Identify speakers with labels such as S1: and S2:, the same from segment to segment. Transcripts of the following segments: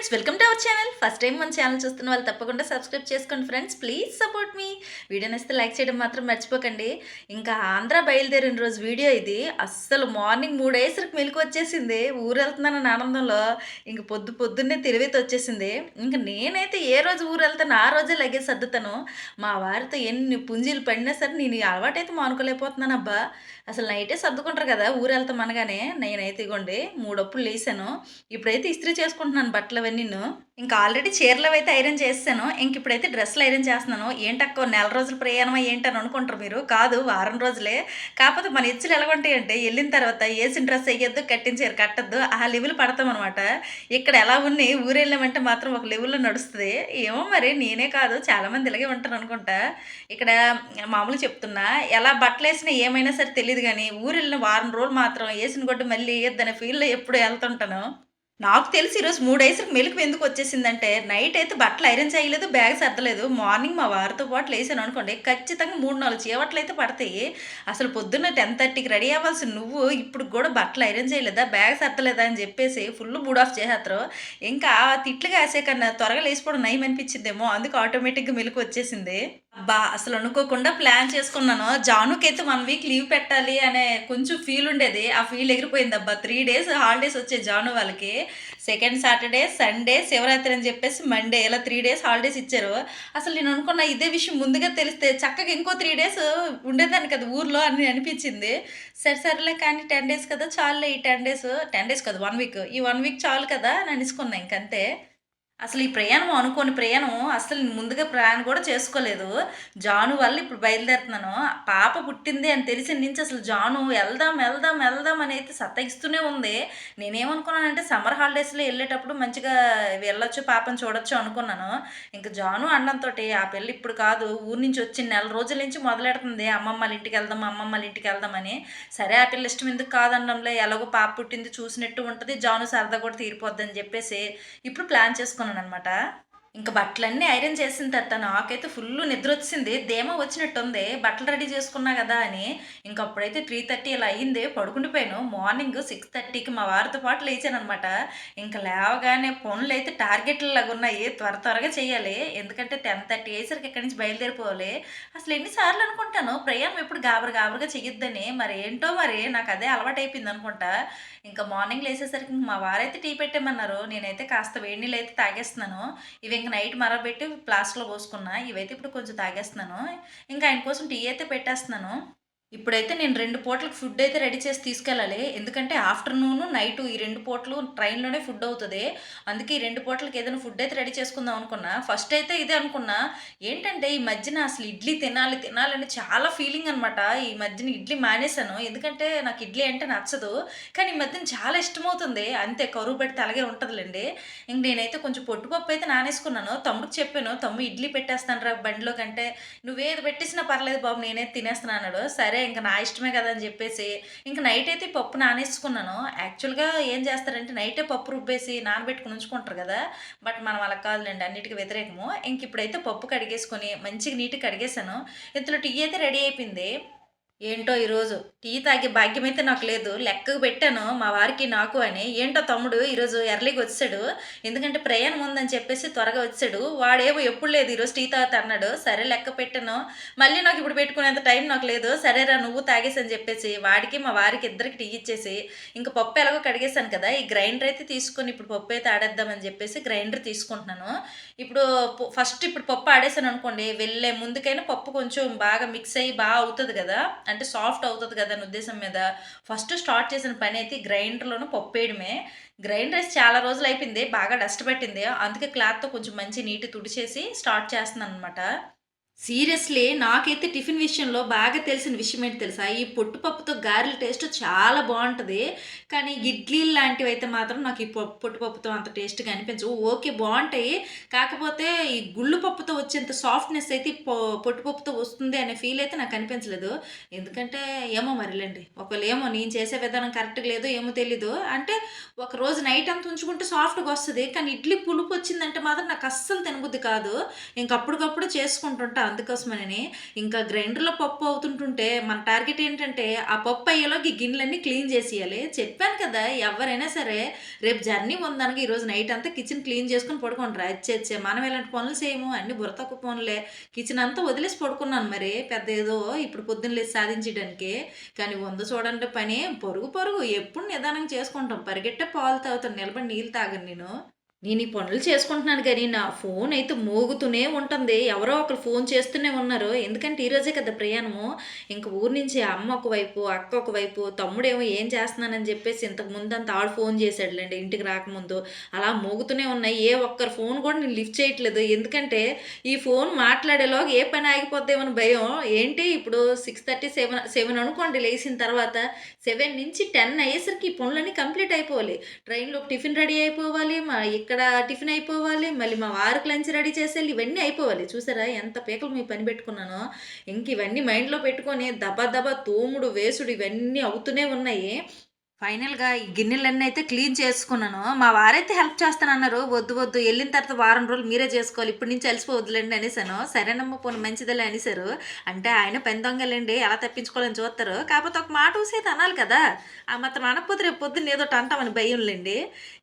S1: Friends, welcome to our channel. First time మన channel చూస్తున్న వాళ్ళు తప్పకుండా సబ్స్క్రైబ్ చేసుకోండి friends. Please support me. Video నచ్చితే లైక్ చేయడం మాత్రం మర్చిపోకండి. ఇంకా ఆంధ్ర బయలుదేరిన రోజు వీడియో ఇది. అస్సలు మార్నింగ్ 3 అయ్యేసరికి మెలకు వచ్చేసింది. ఊరు వెళ్తున్నానన్న ఆనందంలో ఇంక పొద్దున్నే తెలివితే వచ్చేసింది. ఇంక నేనైతే ఏ రోజు ఊరు వెళ్తాను ఆ రోజే లగేజ్ సర్దుతాను. మా వారితో ఎన్ని పుంజీలు పడినా సరే నేను ఈ అలవాటైతే మానుకోలేకపోతున్నాను అబ్బా. అసలు నైటే సర్దుకుంటారు కదా ఊరు వెళ్తాం అనగానే. నేనైతే ఇగోండి 3 అప్పుడు లేసాను. ఇప్పుడైతే ఇస్త్రీ చేసుకుంటున్నాను బట్టలు అవన్నీను. ఇంకా ఆల్రెడీ చీరలు అయితే ఐరన్ చేసేసాను. ఇంక ఇప్పుడైతే డ్రెస్సులు ఐరన్ చేస్తున్నాను. ఏంటక్క నెల రోజుల ప్రయాణమా ఏంటని అనుకుంటారు మీరు. కాదు, వారం రోజులే. కాకపోతే మన ఇచ్చులు ఎలాగుంటాయంటే వెళ్ళిన తర్వాత వేసిన డ్రెస్ వేయొద్దు, కట్టిన చీర కట్టద్దు, ఆ లెవెల్ పడతామనమాట. ఇక్కడ ఎలా ఉన్ని ఊరు వెళ్ళామంటే మాత్రం ఒక లెవెల్లో నడుస్తుంది. ఏమో మరి నేనే కాదు చాలామంది ఇలాగే ఉంటారు అనుకుంటా. ఇక్కడ మామూలు చెప్తున్నా, ఎలా బట్టలు వేసినా ఏమైనా సరే తెలియదు కానీ ఊరు వెళ్ళిన వారం రోజులు మాత్రం వేసిన గొడ్డు మళ్ళీ వేయొద్దనే ఫీల్డ్లో ఎప్పుడు వెళ్తుంటాను. నాకు తెలిసి ఈరోజు 3 అయ్యేసరికి మెలుకువ ఎందుకు వచ్చేసిందంటే, నైట్ అయితే బట్టలు ఐరన్ చేయలేదు, బ్యాగ్ సర్దలేదు. మార్నింగ్ మా వారితో పాటు లేసాను అనుకోండి, ఖచ్చితంగా 3, 4 చీవట్లు అయితే పడతాయి. అసలు పొద్దున్న 10:30కి రెడీ అవ్వాల్సిన నువ్వు ఇప్పుడు కూడా బట్టలు ఐరన్ చేయలేదా, బ్యాగ్ సర్దలేదా అని చెప్పేసి ఫుల్ మూడ్ ఆఫ్ చేసేస్తారు. ఇంకా తిట్లు కాసే కన్నా త్వరగా లేచిపోవడం నయం అనిపించిందేమో, అందుకు ఆటోమేటిక్గా మెలుకువ వచ్చేసింది. అబ్బా! అసలు అనుకోకుండా ప్లాన్ చేసుకున్నాను. జానుకైతే 1 వీక్ లీవ్ పెట్టాలి అనే కొంచెం ఫీల్ ఉండేది. ఆ ఫీల్ ఎగిరిపోయిందబ్బా. 3 డేస్ హాలిడేస్ వచ్చాయి జాను వాళ్ళకి. సెకండ్ సాటర్‌డే, సండే, శివరాత్రి అని చెప్పేసి మండే ఇలా 3 డేస్ హాలిడేస్ ఇచ్చారు. అసలు నేను అనుకున్న ఇదే విషయం ముందుగా తెలిస్తే చక్కగా ఇంకో 3 డేస్ ఉండేదాన్ని కదా ఊర్లో అని అనిపించింది. సరేలే కానీ 10 డేస్ కదా చాలులే, ఈ 10 డేస్ కాదు 1 వీక్. ఈ 1 వీక్ చాలు కదా అని అనేసుకున్నా ఇంకంతే. అసలు ఈ ప్రయాణం అనుకోని ప్రయాణం అస్సలు ముందుగా ప్లాన్ కూడా చేసుకోలేదు. జాను వల్ల ఇప్పుడు బయలుదేరుతున్నాను. పాప పుట్టింది అని తెలిసిన నుంచి అసలు జాను ఎళ్దాం, ఎళ్దాం, ఎళ్దాం అని అయితే సతాయిస్తూనే ఉంది. నేనేమనుకున్నానంటే సమ్మర్ హాలిడేస్‌లో ఎళ్ళేటప్పుడు మంచిగా వెళ్ళొచ్చు, పాపని చూడొచ్చు అనుకున్నాను. ఇంక జాను అనడంతోటి ఆ పిల్ల ఇప్పుడు కాదు ఊరు నుంచి వచ్చి నెల రోజుల నుంచి మొదలెడుతుంది అమ్మమ్మళ్ళ ఇంటికెళ్దాం, అమ్మమ్మళ్ళ ఇంటికెళ్దాం అని. సరే ఆ పిల్ల ఇష్టం ఎందుకు కాదనడంలే, ఎలాగో పాప పుట్టింది చూసినట్టు ఉంటది. జాను సరదా కూడా తీరిపోద్దని చెప్పేసి ఇప్పుడు ప్లాన్ చేసుకున్నాననమాట. ఇంక బట్టలన్నీ ఐరన్ చేసిన తర్వాత నాకైతే ఫుల్లు నిద్రొచ్చేసింది. ధీమా వచ్చినట్టుంది. బట్టలు రెడీ చేసుకున్నా గదా అని. ఇంకప్పుడైతే 3:30 ఇలా అయింది. పడుకుండిపోయాను. మార్నింగ్ 6:30కి మా వారితో పాటు లేచాననమాట. ఇంక లేవగానే పనులైతే టార్గెట్‌లాగున్నాయి. త్వరగా చేయాలి. ఎందుకంటే 10:30 అయ్యేసరికి ఇక్కడి నుంచి బయలుదేరిపోవాలి. అసలు ఎన్ని సార్లు అనుకుంటాను ప్రయాణం ఎప్పుడు గాబరా చెయ్యొద్దని. మరి ఏంటో మరి నాకదే అలవాటయిపోయిందనుకుంటా. ఇంకా మార్నింగ్ లేసేసరికి మా వారైతే టీ పెట్టేయమన్నారు. నేనైతే కాస్త వేడి నీళ్ళైతే తాగేస్తున్నాను. ఇవి ఇంక నైట్ మరగబెట్టి ఫ్లాస్క్‌లో పోసుకున్నా. ఇవైతే ఇప్పుడు కొంచెం తాగేస్తున్నాను. ఇంకా ఆయన కోసం టీ అయితే పెట్టేస్తున్నాను. ఇప్పుడైతే నేను 2 పూటలకి ఫుడ్ అయితే రెడీ చేసి తీసుకెళ్ళాలి. ఎందుకంటే ఆఫ్టర్‌నూను, నైటు ఈ 2 పూటలు ట్రైన్‌లోనే ఫుడ్ అవుతది. అందుకే ఈ 2 పూటలకి ఏదైనా ఫుడ్ అయితే రెడీ చేసుకుందాం అనుకున్నా. ఫస్ట్ అయితే ఇదే అనుకున్నా. ఏంటంటే ఈ మధ్యన అసలు ఇడ్లీ తినాలని చాలా ఫీలింగ్ అనమాట. ఈ మధ్యన ఇడ్లీ మానేశాను. ఎందుకంటే నాకు ఇడ్లీ అంటే నచ్చదు. కానీ ఈ మధ్యన చాలా ఇష్టమవుతుంది. అంతే కరువు పడితే అలాగే ఉంటదిలెండి. ఇంక నేనైతే కొంచెం పొట్టుపప్పు అయితే నానేసుకున్నాను. తమ్ముడికి చెప్పాను. "తమ్ముడు ఇడ్లీ పెట్టేస్తానురా బండిలో కంటే, నువ్వేది పెట్టేసినా పర్లేదు బాబు నేనైతే తినేస్తున్నా" అన్నాడు. సరే ఇంక నా ఇష్టమే కదా అని చెప్పేసి ఇంక నైట్ అయితే ఈ పప్పు నానేసుకున్నాను. యాక్చువల్‌గా ఏం చేస్తారంటే నైటే పప్పు రుబ్బేసి నానబెట్టుకొని ఉంచుకుంటారు కదా! బట్ మనం అలా కాదులెండి, అన్నిటికి వ్యతిరేకము. ఇంక ఇప్పుడైతే పప్పు కడిగేసుకొని మంచిగా నీట్‌గా కడిగేసాను. ఇంతలో టీ అయితే రెడీ అయిపోయింది. ఏంటో ఈరోజు టీ తాగే భాగ్యమైతే నాకు లేదు. లెక్కకు పెట్టాను మా వారికి, నాకు అని. ఏంటో తమ్ముడు ఈరోజు ఎర్లీగా వచ్చేసాడు. ఎందుకంటే ప్రయాణం ఉందని చెప్పేసి త్వరగా వచ్చాడు. వాడేమో ఎప్పుడు లేదు ఈరోజు టీ తాగుతా అన్నాడు. సరే లెక్క పెట్టాను. మళ్ళీ నాకు ఇప్పుడు పెట్టుకునేంత టైం నాకు లేదు. సరేరా నువ్వు తాగేసి అని చెప్పేసి వాడికి, మా వారికి ఇద్దరికి టీ ఇచ్చేసి ఇంక పప్పు ఎలాగో కడిగేసాను కదా! ఈ గ్రైండర్ అయితే తీసుకొని ఇప్పుడు పప్పు అయితే ఆడేద్దామని చెప్పేసి గ్రైండర్ తీసుకుంటున్నాను. ఇప్పుడు ఇప్పుడు పప్పు ఆడేసాననుకోండి, వెళ్ళే ముందుకైనా పప్పు కొంచెం బాగా మిక్స్ అయ్యి అవుతది గదా! అంటే సాఫ్ట్ అవుతది కదా అనే ఉద్దేశం మీద ఫస్ట్ స్టార్ట్ చేసిన పనైతే గ్రైండర్‌లోను పప్పేయడమే. గ్రైండర్ ఏసి చాలా రోజులయిపోయింది. బాగా డస్ట్ పట్టింది. అందుకే క్లాత్‌తో కొంచెం మంచి నీట్‌గా తుడిచేసి స్టార్ట్ చేస్తున్నాననమాట. సీరియస్‌లీ నాకైతే టిఫిన్ విషయంలో బాగా తెలిసిన విషయం ఏంటి తెలుసా? ఈ పొట్టుపప్పుతో గారెల టేస్ట్ చాలా బావుంటది. కానీ ఇడ్లీలు లాంటివైతే మాత్రం నాకు ఈ పొట్టుపప్పుతో అంత టేస్ట్‌గా అనిపించవు. ఓకే బావుంటాయి. కాకపోతే ఈ గుళ్ళు పప్పుతో వచ్చేంత సాఫ్ట్‌నెస్ అయితే ఈ పొట్టుపప్పుతో వస్తుంది అనే ఫీల్ అయితే నాకు అనిపించలేదు. ఎందుకంటే ఏమో మరిలెండి. ఒకవేళ నేను చేసే విధానం కరెక్ట్‌గా లేదో ఏమో తెలీదు. అంటే ఒకరోజు నైట్ అంతా ఉంచుకుంటే సాఫ్ట్‌గా వస్తది. కానీ ఇడ్లీ పులుపు వచ్చిందంటే మాత్రం నాకు అస్సలు తినబుద్ధి కాదు. ఇంక అప్పటికప్పుడు చేసుకుంటుంటా అందుకోసమనని. ఇంకా గ్రైండర్‌లో పప్పు అవుతుంటుంటే మన టార్గెట్ ఏంటంటే, ఆ పప్పు అయ్యేలోగా ఈ గిన్నెలన్నీ క్లీన్ చేసేయాలి. చెప్పాను కదా! ఎవ్వరైనా సరే రేపు జర్నీ ఉందనగా ఈరోజు నైట్ అంతా కిచెన్ క్లీన్ చేసుకొని పడుకుంటారు. అచ్చెచ్చే! మనం ఇలాంటి పనులు చేయము. అన్నీ బుర్ర తక్కువ పనులే. కిచెన్ అంతా వదిలేసి పడుకున్నాను మరి. పెద్ద ఏదో ఇప్పుడు పొద్దున్న లేసి సాధించడానికి. కానీ వంద చూడండి పని పరుగు పరుగు ఎప్పుడు నిదానంగా చేసుకుంటాం. పరిగెట్టే పాలు తాగుతాను. నిలబడి నీళ్ళు తాగను నేను. నేను ఈ పనులు చేసుకుంటున్నాను గానీ, నా ఫోనయితే మోగుతూనే ఉంటుంది. ఎవరో ఒకళ్ళు ఫోను చేస్తూనే ఉన్నారు. ఎందుకంటే ఈరోజే కదా ప్రయాణము. ఇంక ఊరు నుంచి అమ్మ ఒకవైపు, అక్క ఒకవైపు, తమ్ముడేమో ఏం చేస్తున్నానని జెప్పేసి ఇంతకు ముందంతా ఆడు ఫోను చేశాడులెండి ఇంటికి రాకముందు. అలా మోగుతూనే ఉన్నాయి. ఏ ఒక్కరి ఫోను కూడా నేను లిఫ్ట్ చేయట్లేదు. ఎందుకంటే ఈ ఫోను మాట్లాడేలోగా ఏ పని ఆగిపోద్దేమోని భయం. ఏంటి ఇప్పుడు 6:30, 7 అనుకోండి లేసిన తర్వాత 7 నుంచి 10 అయ్యేసరికి ఈ పనులన్నీ కంప్లీట్ అయిపోవాలి. ట్రైన్‌లోకి టిఫిన్ రెడీ అయిపోవాలి. ఇక్కడ టిఫిన్ అయిపోవాలి. మళ్ళీ మా వారికి లంచ్ రెడీ చేసేయాలి. ఇవన్నీ అయిపోవాలి. చూసారా ఎంత పీకల మీద పని పెట్టుకున్నానో. ఇంక ఇవన్నీ మైండ్‌లో పెట్టుకొని దబా దబా తోముడు, వేసుడు ఇవన్నీ అవుతూనే ఉన్నాయి. ఫైనల్‌గా ఈ గిన్నెలన్నీ అయితే క్లీన్ చేసుకున్నాను. మా వారైతే హెల్ప్ చేస్తానన్నారు. "వద్దు, వద్దు ఎళ్ళిన తర్వాత వారం రోజులు మీరే చేసుకోవాలి. ఇప్పటి నుంచి అలసిపోవద్దులెండి" అనేసాను. సరేనమ్మా పోనీ మంచిదేలే అనేసారు. అంటే ఆయన పని దొంగలండి ఎలా తప్పించుకోవాలని చూస్తారు. కాకపోతే ఒక మాట ఊసేది అనాలి కదా! ఆ మాత్రం అనకపోతే రేపు పొద్దున్న ఏదోటి అంటామని భయంలెండి.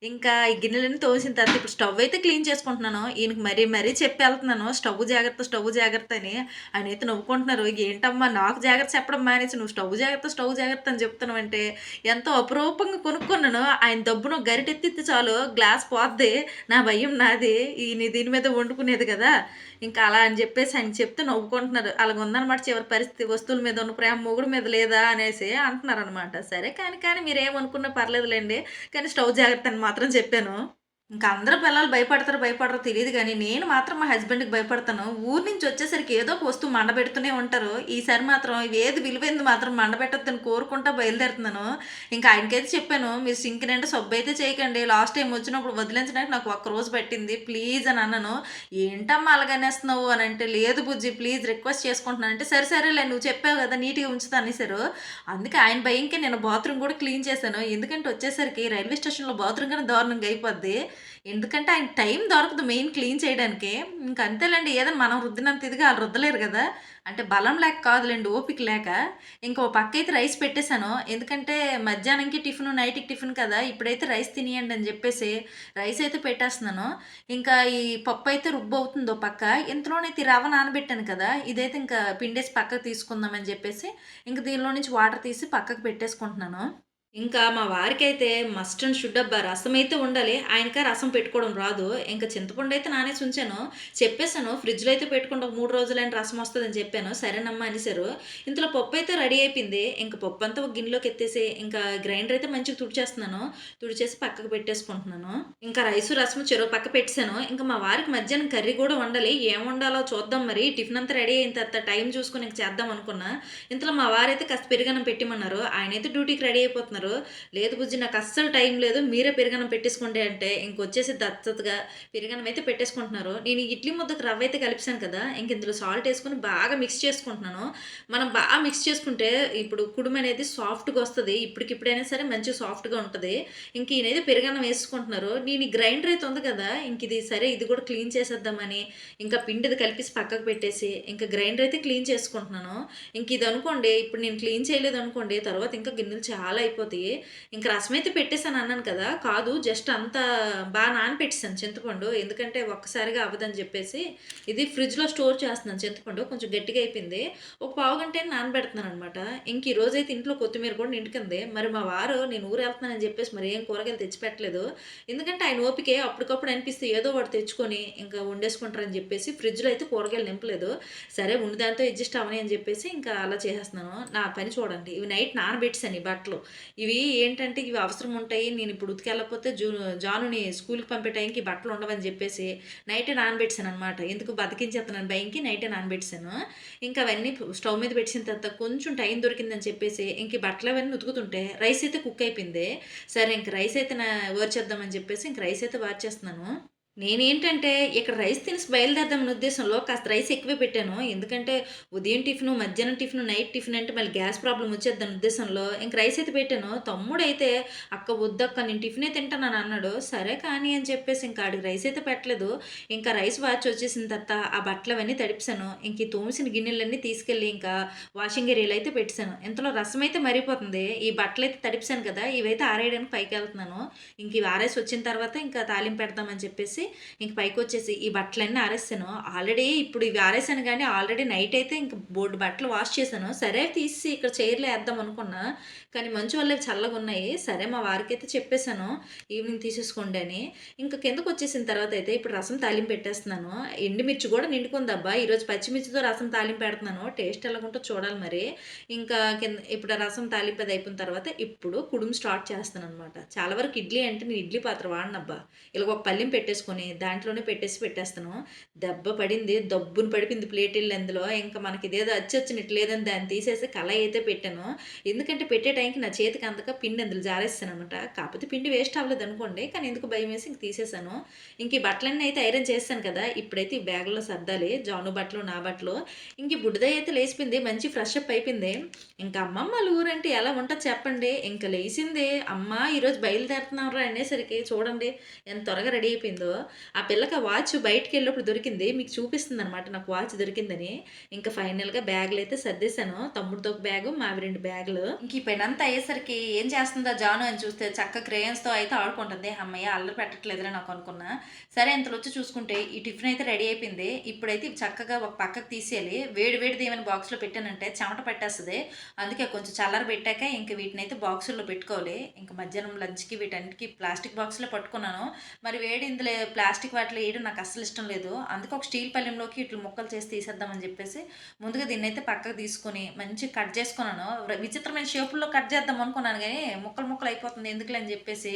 S1: ఇంకా ఈ గిన్నెలన్నీ తోసిన తర్వాత ఇప్పుడు స్టవ్ అయితే క్లీన్ చేసుకుంటున్నాను. ఈయనకి మరీ మరీ చెప్పెళ్తున్నాను. స్టవ్ జాగ్రత్త, స్టవ్ జాగ్రత్త అని. ఆయనైతే నవ్వుకుంటున్నారు. "ఏంటమ్మా నాకు జాగ్రత్త చెప్పడం మానేసి నువ్వు స్టవ్ జాగ్రత్త, స్టవ్ జాగ్రత్త అని చెప్తున్నావంటే" ఎంతో అపురూపంగా కొనుక్కున్నాను. ఆయన దబ్బున గరిటెత్తితే చాలు గ్లాస్ పోద్ది. నా భయం నాది. దీని మీద వండుకునేది గదా! ఇంకా అలా అని జెప్పేసి ఆయన చెప్తే నవ్వుకుంటున్నారు. అలాగుందనమాట చివరి పరిస్థితి. వస్తువుల మీద ఉన్న ప్రేమ మొగుడు మీద లేదా అనేసి అంటున్నారనమాట. సరే కానీ మీరేమనుకున్నా పర్లేదులెండి. కానీ స్టవ్ జాగ్రత్త అని మాత్రం చెప్పాను. ఇంక అందరూ పిల్లలు భయపడరో తెలీదు గానీ, నేను మాత్రం మా హస్బెండ్‌కి భయపడతాను. ఊరు నుంచి వచ్చేసరికి ఏదో ఒక వస్తువు మండబెడుతూనే ఉంటారు. ఈసారి మాత్రం ఏది విలువైంది మాత్రం మండబెట్టొద్దని కోరుకుంటా బయలుదేరుతున్నాను. ఇంకా ఆయనకైతే చెప్పాను, "మీరు సింక్ నిండా సబ్బయితే చేయకండి. లాస్ట్ టైమ్ వచ్చినప్పుడు వదిలించడానికి నాకు ఒక్క రోజు పట్టింది. ప్లీజ్" అని అన్నాను. "ఏంటమ్మా అలాగనేస్తున్నావు" అనంటే, "లేదు బుజ్జి ప్లీజ్ రిక్వెస్ట్ చేసుకుంటున్నాను" అంటే, "సరే సరేలే నువ్వు చెప్పావు గదా! నీట్‌గా ఉంచుతా" అనేసారు. అందుకే ఆయన భయంకే నేను బాత్రూమ్ గూడా క్లీన్ చేశాను. ఎందుకంటే వచ్చేసరికి రైల్వే స్టేషన్‌లో బాత్రూమ్ గాని దారుణంగా అయిపోద్ది. ఎందుకంటే ఆయనకి టైం దొరకదు మెయిన్ క్లీన్ చేయడానికి. ఇంక అంతేలెండి ఏదైనా మనం రుద్దినంత ఇదిగా ఆళ్ళు రుద్దలేరు గదా! అంటే బలం లేక కాదులెండి ఓపిక లేక. ఇంకో పక్కయితే రైస్ పెట్టేసాను. ఎందుకంటే మధ్యాహ్నంకి టిఫిను, నైట్‌కి టిఫిన్ కదా! ఇప్పుడైతే రైస్ తినేయండి అని జెప్పేసి రైస్ అయితే పెట్టేస్తున్నాను. ఇంకా ఈ పప్పయితే రుబ్బవుతుంది ఓ పక్క. ఇంతలోనైతే ఈ రవ్వ నానబెట్టాను కదా! ఇదైతే ఇంకా పిండేసి పక్కకు తీసుకుందాం అని జెప్పేసి ఇంక దీనిలో నుంచి వాటర్ తీసి పక్కకు పెట్టేసుకుంటున్నాను. ఇంకా మా వారికైతే మస్ట్ అండ్ షుడ్ అబ్బా! రసమైతే ఉండాలి. ఆయనకా రసం పెట్టుకోవడం రాదు. ఇంక చింతపండయితే నానేసి ఉంచాను. చెప్పేసాను ఫ్రిడ్జ్‌లో అయితే పెట్టుకుంటే ఒక 3 రోజులైనా రసం వస్తదని చెప్పాను. సరేనమ్మా అనేసారు. ఇంతలో పప్పయితే రెడీ అయిపోయింది. ఇంక పప్పంతా ఒక గిన్నెలోకి ఎత్తేసి ఇంకా గ్రైండర్ అయితే మంచిగా తుడిచేస్తున్నాను. తుడిచేసి పక్కకు పెట్టేసుకుంటున్నాను. ఇంకా రైసు, రసము చెరో పక్క పెట్టేసాను. ఇంక మా వారికి మధ్యాహ్నం కర్రీ గూడా వండాలి. ఏం వండాలో చూద్దాం మరి. టిఫిన్ అంతా రెడీ అయిన తర్వాత టైం చూసుకొని ఇంక చేద్దాం అనుకున్నా. ఇంతలో మా వారైతే కాస్త పెరుగన్నం పెట్టిమన్నారు. ఆయనైతే డ్యూటీకి రెడీ అయిపోతున్నారు. లేదు బుజ్జి నాకు అస్సలు టైం లేదు. మీరే పెరుగన్నం పెట్టేసుకోండి అంటే ఇంకొచ్చేసి దత్తతగా పెరుగన్నం అయితే పెట్టేసుకుంటున్నారు. నేను ఈ ఇడ్లీ ముద్దకు రవ్వ అయితే కలిపేసాను కదా! ఇంక ఇందులో సాల్ట్ ఏసుకొని బాగా మిక్స్ చేసుకుంటున్నాను. మనం బాగా మిక్స్ చేసుకుంటే ఇప్పుడు కుడుము అనేది సాఫ్ట్‌గా వస్తది. ఇప్పటికిప్పుడైనా సరే మంచిగా సాఫ్ట్‌గా ఉంటది. ఇంక ఈయనైతే పెరుగన్నం ఏసుకుంటున్నారు. నేను ఈ గ్రైండర్ అయితే ఉంది కదా! ఇంక ఇది సరే ఇది కూడా క్లీన్ చేసేద్దామని ఇంకా పిండిది కలిపేసి పక్కకు పెట్టేసి ఇంకా గ్రైండర్ అయితే క్లీన్ చేసుకుంటున్నాను. ఇంక ఇది అనుకోండి ఇప్పుడు నేను క్లీన్ చేయలేదనుకోండి తర్వాత ఇంకా గిన్నెలు చాలా అయిపోతాయి. ఇంక రసమైతే పెట్టేసాను అన్నాను కదా! కాదు జస్ట్ అంతా నానబెట్టేసాను చింతపండు. ఎందుకంటే ఒక్కసారిగా అవ్వదని జెప్పేసి ఇది ఫ్రిడ్జ్‌లో స్టోర్ చేస్తున్నాను చింతపండు. కొంచెం గట్టిగా అయిపోయింది. ఒక పావుగంటైనా నానబెడుతున్నాననమాట. ఇంక ఈరోజైతే ఇంట్లో కొత్తిమీర కూడా నిండుకుంది. మరి మా వారు నేను ఊరెళ్తున్నానని జెప్పేసి మరి ఏం కూరగాయలు తెచ్చిపెట్టలేదు. ఎందుకంటే ఆయన ఓపికే అప్పటికప్పుడు అనిపిస్తే ఏదో ఒకటి తెచ్చుకొని ఇంకా వండేసుకుంటారని జెప్పేసి ఫ్రిడ్జ్‌లో అయితే కూరగాయలు నింపలేదు. సరే ఉన్న దాంతో అడ్జస్ట్ అవ్వని అని జెప్పేసి ఇంకా అలా చేసేస్తున్నాను. నా పని చూడండి. ఇవి నైట్ నానబెట్టేసాను ఈ బట్టలు. ఇవి ఏంటంటే ఇవి అవసరం ఉంటాయి. నేనిప్పుడు ఉతికెళ్ళకపోతే జానుని స్కూలుకి పంపే టైంకి బట్టలు ఉండవని జెప్పేసి నైటే నానబెట్టేసాననమాట. ఎందుకు బతికించేత్తన్నాను భయంకి నైటే నానబెట్టేసాను. ఇంకా అవన్నీ స్టవ్ మీద పెట్టేసిన తర్వాత కొంచెం టైం దొరికిందని చెప్పేసి ఇంక ఈ బట్టలవన్నీ ఉతుకుతుంటే రైస్ అయితే కుక్ అయిపోయింది. సరే ఇంక రైస్ అయితే వార్చేద్దామని జెప్పేసి ఇంక రైస్ అయితే వార్చేస్తున్నాను. నేనేంటంటే ఇక్కడ రైస్ తినేసి బయలుదేరదామనే ఉద్దేశంలో కాస్త రైస్ ఎక్కువే పెట్టాను. ఎందుకంటే ఉదయం టిఫిను, మధ్యాహ్నం టిఫిను, నైట్ టిఫిన్ అంటే మళ్ళీ గ్యాస్ ప్రాబ్లమ్ వచ్చేద్దన్న ఉద్దేశంలో ఇంక రైస్ అయితే పెట్టాను. తమ్ముడైతే "అక్క వద్దక్క నేను టిఫినే తింటానని" అన్నాడు. సరే కానీ అని చెప్పేసి ఇంక ఆడికి రైస్ అయితే పెట్టలేదు. ఇంకా రైస్ వాచొచ్చేసిన తర్వాత ఆ బట్టలవన్నీ తడిపేశాను. ఇంక ఈ తోమేసిన గిన్నెలన్నీ తీసుకెళ్ళి ఇంకా వాషింగ్ ఏరియాలో అయితే పెట్టేశాను. ఇంతలో రసం అయితే మరిగిపోతుంది. ఈ బట్టలైతే తడిపేశాను కదా! ఇవైతే ఆరేయడానికి పైకెళ్తున్నాను. ఇంక ఇవి ఆరేసి వచ్చిన తర్వాత ఇంకా తాలింపు పెడదామని చెప్పేసి ఇంక పైకొచ్చేసి ఈ బట్టలన్నీ ఆరేసాను. ఆల్రెడీ ఇప్పుడు ఇవి ఆరేసాను గానీ, ఆల్రెడీ నైట్ అయితే ఇంక బోలెడు బట్టలు వాష్ చేశాను. సరే తీసి ఇక్కడ చైర్‌లో ఏద్దాం అనుకున్నా. కానీ మంచు వల్ల ఇవి చల్లగున్నాయి. సరే మా వారికైతే చెప్పేసాను, ఈవినింగ్ తీసేసుకోండి అని. ఇంక కిందకొచ్చేసిన తర్వాత అయితే ఇప్పుడు రసం తాలింపు పెట్టేస్తున్నాను. ఎండుమిర్చి గూడా నిండుకుందబ్బా! ఈరోజు పచ్చిమిర్చితో రసం తాలింపు పెడుతున్నాను. టేస్ట్ ఎలాగుంటదో చూడాలి మరి. ఇంకా ఇప్పుడు ఆ రసం తాలింపు అది అయిపోయిన తర్వాత ఇప్పుడు కుడుము స్టార్ట్ చేస్తాననమాట. చాలా వరకు ఇడ్లీ అంటే నేను ఇడ్లీ పాత్ర వాడనబ్బా! ఇలాగ ఒక పళ్ళెం పెట్టేసుకొని దాంట్లోనే పెట్టేస్తాను. దెబ్బ పడింది. దబ్బున పడిపోయింది ప్లేటెళ్ళి అందులో. ఇంక మనకిదేదో అచ్చొచ్చినట్టు లేదని దాన్ని తీసేసి కళాయి అయితే పెట్టాను. ఎందుకంటే పెట్టే టైంకి నా చేతికి అందక పిండి అందులో జారేసాననమాట. కాకపోతే పిండి వేస్ట్ అవ్వలేదనుకోండి. కానీ ఎందుకో భయమేసి ఇంక తీసేసాను. ఇంక ఈ బట్టలన్నీ అయితే ఐరన్ చేసేసాను కదా! ఇప్పుడైతే ఈ బ్యాగ్‌లో సర్దాలి. జాను బట్టలు, నా బట్టలు. ఇంక ఈ బుడ్డదయ్య అయితే లేసిపోయింది. మంచి ఫ్రెష్ అప్ అయిపోయింది. ఇంక అమ్మమ్మోళ్ళ ఊరంటే ఎలా ఉంటది చెప్పండి. ఇంక లేసింది, "అమ్మ ఈరోజు బయలుదేరుతున్నాంరా" అనేసరికి చూడండి ఎంత త్వరగా రెడీ అయిపోయిందో. ఆ పిల్లకి ఆ వాచ్ బయటికెళ్ళినప్పుడు దొరికింది. మీకు చూపిస్తుందనమాట నాకు వాచ్ దొరికిందని. ఇంకా ఫైనల్‌గా బ్యాగులైతే సర్దేశాను. తమ్ముడిదో ఒక బ్యాగు, మావి 2 బ్యాగులు. ఇంక ఈ పనంతా అయ్యేసరికి ఏం చేస్తుందా జాను అని చూస్తే చక్కగా క్రేయాన్స్‌తో అయితే ఆడుకుంటుంది. హమ్మయ్య! అల్లరి పెట్టట్లేదులే నాకు అనుకున్నా. సరే ఇంతలోచ్చి చూసుకుంటే ఈ టిఫిన్ అయితే రెడీ అయిపోయింది. ఇప్పుడైతే ఇవి చక్కగా ఒక పక్కకు తీసేయాలి. వేడి వేడిది ఏమైనా బాక్స్‌లో పెట్టానంటే చెమట పట్టేస్తది. అందుకే కొంచెం చల్లారబెట్టాక ఇంక వీటినైతే బాక్సుల్లో పెట్టుకోవాలి. ఇంక మధ్యాహ్నం లంచ్‌కి వీటన్నిటికి ప్లాస్టిక్ బాక్స్‌లో పట్టుకున్నాను. మరి వేడి ఇందులో ప్లాస్టిక్ వాటిలో వేయడం నాకు అస్సలు ఇష్టం లేదు. అందుకే ఒక స్టీల్ పళ్ళెంలోకి ఇట్లా ముక్కలు చేసి తీసేద్దామని చెప్పేసి ముందుగా దీన్నైతే పక్కకు తీసుకొని మంచిగా కట్ చేసుకున్నాను. విచిత్రమైన షేపుల్లో కట్ చేద్దాం అనుకున్నాను గానీ ముక్కలు ముక్కలు అయిపోతుంది ఎందుకులే అని చెప్పేసి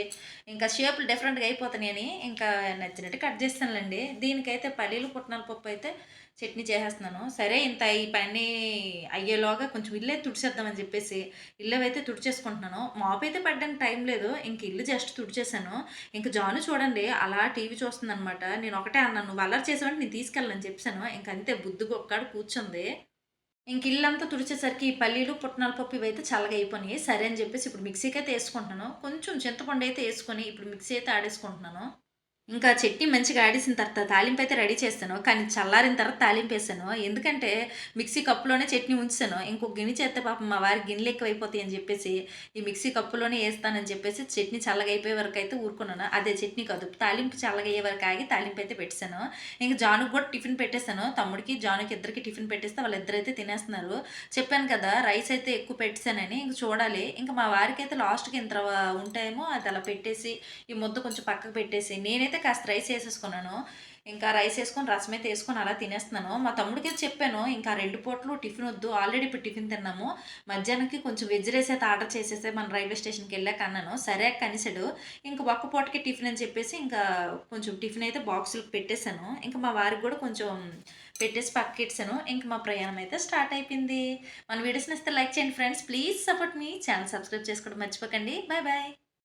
S1: ఇంకా షేపులు డిఫరెంట్‌గా అయిపోతున్నాయని ఇంకా నచ్చినట్టు కట్ చేస్తానులేండి. దీనికైతే పల్లీలు, పుట్నాల పప్పు అయితే చట్నీ చేసేస్తున్నాను. సరే ఇంత ఈ పని అయ్యేలోగా కొంచెం ఇల్లే తుడిచేద్దామని చెప్పేసి ఇల్లవైతే తుడిచేసుకుంటున్నాను. మాపైతే పడ్డానికి టైం లేదు. ఇంక ఇల్లు జస్ట్ తుడిచేసాను. ఇంక జాను చూడండి అలా టీవీ చూస్తుందనమాట. నేను ఒకటే అన్నాను, "నువ్వు అల్లరి చేసావంటే నేను తీసుకెళ్ళనని" చెప్పేసాను. ఇంక అంతే బుద్ధిగా ఒక్కాడ కూర్చుంది. ఇంక ఇల్లంతా తుడిచేసరికి ఈ పల్లీలు, పుట్నాల పప్పు ఇవైతే చల్లగా అయిపోయినాయి. సరే అని చెప్పేసి ఇప్పుడు మిక్సీకైతే యేసుకుంటున్నాను. కొంచెం చింతపండయితే యేసుకొని ఇప్పుడు మిక్సీ అయితే ఆడేసుకుంటున్నాను. ఇంకా చట్నీ మంచిగా ఆడేసిన తర్వాత తాలింపయితే రెడీ చేశాను. కానీ చల్లారిన తర్వాత తాలింపేసాను. ఎందుకంటే మిక్సీ కప్పులోనే చట్నీ ఉంచేసాను. ఇంకొక గిన్నె చేత్తే పాపం మా వారికి గిన్నెలు ఎక్కువైపోతాయని చెప్పేసి, ఈ మిక్సీ కప్పులోనే ఏస్తానని చెప్పేసి చట్నీ చల్లగా అయిపోయే వరకైతే ఊరుకున్నాను. అదే చట్నీ కాదు తాలింపు చల్లగా అయ్యే వరకు ఆగి తాలింపయితే పెట్టేసాను. ఇంక జానుకి కూడా టిఫిన్ పెట్టేసాను. తమ్ముడికి, జానుకి ఇద్దరికి టిఫిన్ పెట్టేస్తే వాళ్ళిద్దరైతే తినేస్తున్నారు. చెప్పాను కదా రైస్ అయితే ఎక్కువ పెట్టేసానని. ఇంక చూడాలి. ఇంక మా వారికైతే లాస్ట్‌కి ఇంత ఉంటాయేమో అది అలా పెట్టేసి, ఈ ముద్ద కొంచెం పక్కకు పెట్టేసి నేనైతే కాస్త రైస్ ఏసేసుకున్నాను. ఇంకా రైస్ ఏసుకొని, రసమైతే ఏసుకొని అలా తినేస్తున్నాను. మా తమ్ముడికైతే చెప్పాను, ఇంకా 2 పూటలు టిఫినొద్దు. ఆల్రెడీ ఇప్పుడు టిఫిన్ తిన్నాము. మధ్యాహ్నంకి కొంచెం వెజ్ రైస్ అయితే ఆర్డర్ చేసేసేయి మనం రైల్వే స్టేషన్‌కెళ్ళాక అన్నాను. సరే అక్క అనేసాడు. ఇంక ఒక్క పూటకే టిఫిన్ అని చెప్పేసి ఇంకా కొంచెం టిఫిన్ అయితే బాక్సులకి పెట్టేసాను. ఇంక మా వారికి గూడా కొంచెం పెట్టేసి పక్కకిట్టేసాను. ఇంక మా ప్రయాణం అయితే స్టార్ట్ అయిపోయింది. మన వీడియోస్ నచ్చితే లైక్ చేయండి friends. Please support me. Channel subscribe చేసుకోవడం మర్చిపోకండి. Bye bye.